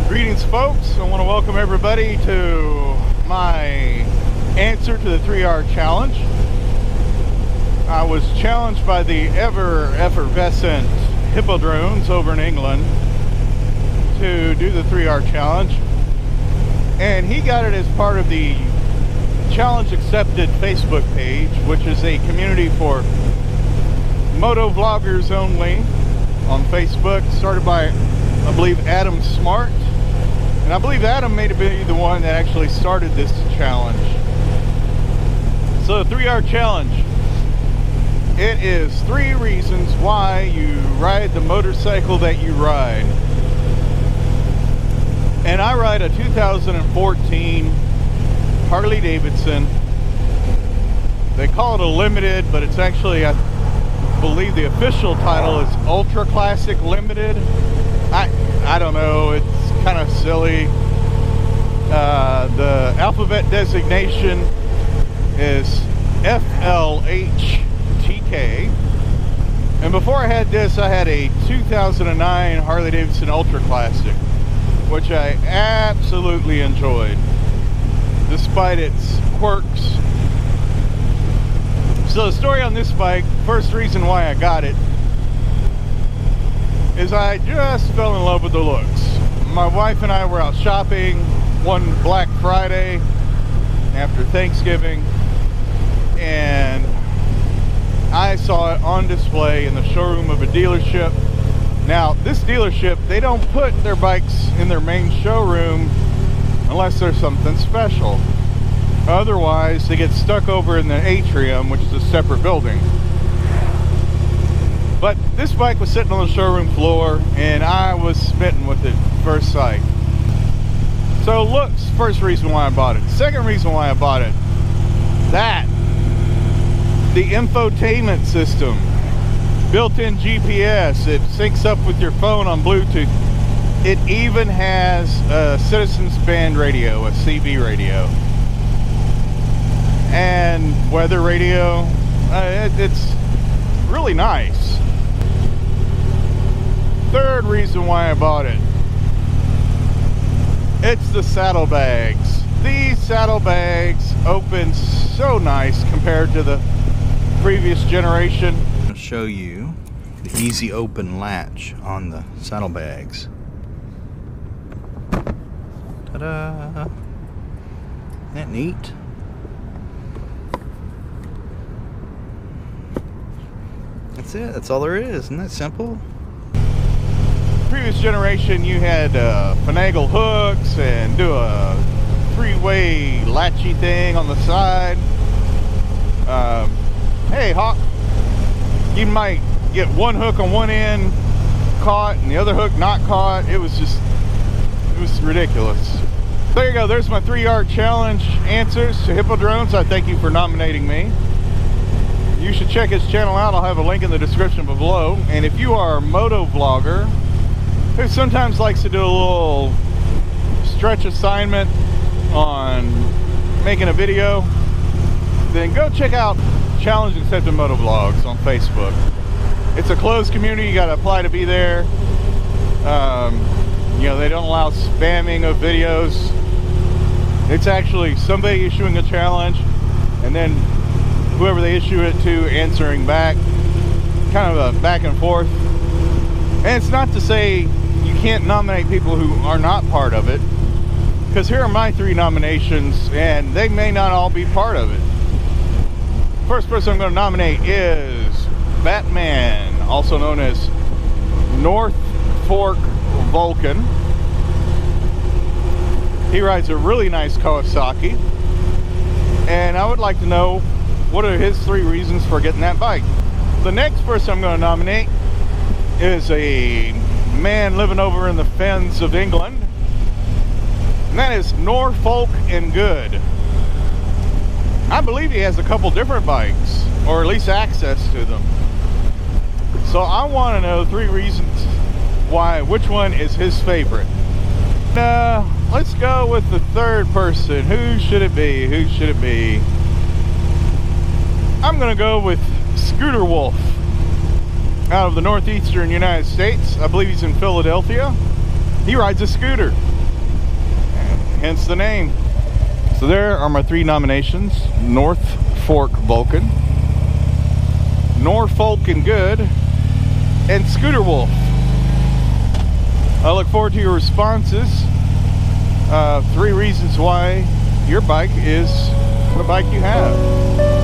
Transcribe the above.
Greetings, folks. I want to welcome everybody to my answer to the 3R challenge. I was challenged by the ever effervescent hippo-drones over in England to do the 3R challenge, and he got it as part of the Challenge Accepted Facebook page, which is a community for moto vloggers only on Facebook, started by, I believe, Adam Smart. And I believe Adam may be the one that actually started this challenge. So the 3R challenge. It is 3 reasons why you ride the motorcycle that you ride. And I ride a 2014 Harley-Davidson. They call it a limited, but it's actually, I believe the official title is Ultra Classic Limited. I don't know, it's kind of silly. The alphabet designation is FLHTK. And before I had this, I had a 2009 Harley-Davidson Ultra Classic, which I absolutely enjoyed, despite its quirks. So the story on this bike, first reason why I got it, is I just fell in love with the looks. My wife and I were out shopping one Black Friday after Thanksgiving, and I saw it on display in the showroom of a dealership. Now, this dealership, they don't put their bikes in their main showroom unless there's something special. Otherwise, they get stuck over in the atrium, which is a separate building. But this bike was sitting on the showroom floor, and I was smitten with it first sight. So looks, first reason why I bought it. Second reason why I bought it, the infotainment system, built-in GPS, it syncs up with your phone on Bluetooth. It even has a Citizens Band radio, a CB radio, and weather radio. It's really nice. Third reason why I bought it, it's the saddlebags. These saddlebags open so nice compared to the previous generation. I'll show you the easy open latch on the saddlebags. Ta-da! Isn't that neat? That's it. That's all there is. Isn't that simple? Previous generation, you had finagle hooks and do a 3-way latchy thing on the side. Hey, Hawk, you might get one hook on one end caught and the other hook not caught. It was ridiculous. There you go. There's my 3R challenge answers to hippo-drones. I thank you for nominating me. You should check his channel out. I'll have a link in the description below. And if you are a moto vlogger who sometimes likes to do a little stretch assignment on making a video, then go check out Challenge Accepted Moto Vlogs on Facebook. It's a closed community. You got to apply to be there. You know, they don't allow spamming of videos. It's actually somebody issuing a challenge and then whoever they issue it to answering back, kind of a back and forth. And it's not to say you can't nominate people who are not part of it, because here are my 3 nominations and they may not all be part of it. First person I'm going to nominate is Batman, also known as Norfolk Vulcan. He rides a really nice Kawasaki, and I would like to know what are his 3 reasons for getting that bike. The next person I'm going to nominate is a man living over in the fens of England, and that is Norfolk and Good. I believe he has a couple different bikes, or at least access to them. So I want to know 3 reasons why, which one is his favorite. Let's go with the third person. Who should it be? Who should it be? I'm going to go with Scooterwolf out of the northeastern United States. I believe he's in Philadelphia. He rides a scooter. hence the name. So there are my 3 nominations: North Fork Vulcan, Norfolk and Good, and Scooterwolf. I look forward to your responses. 3 reasons why your bike is the bike you have.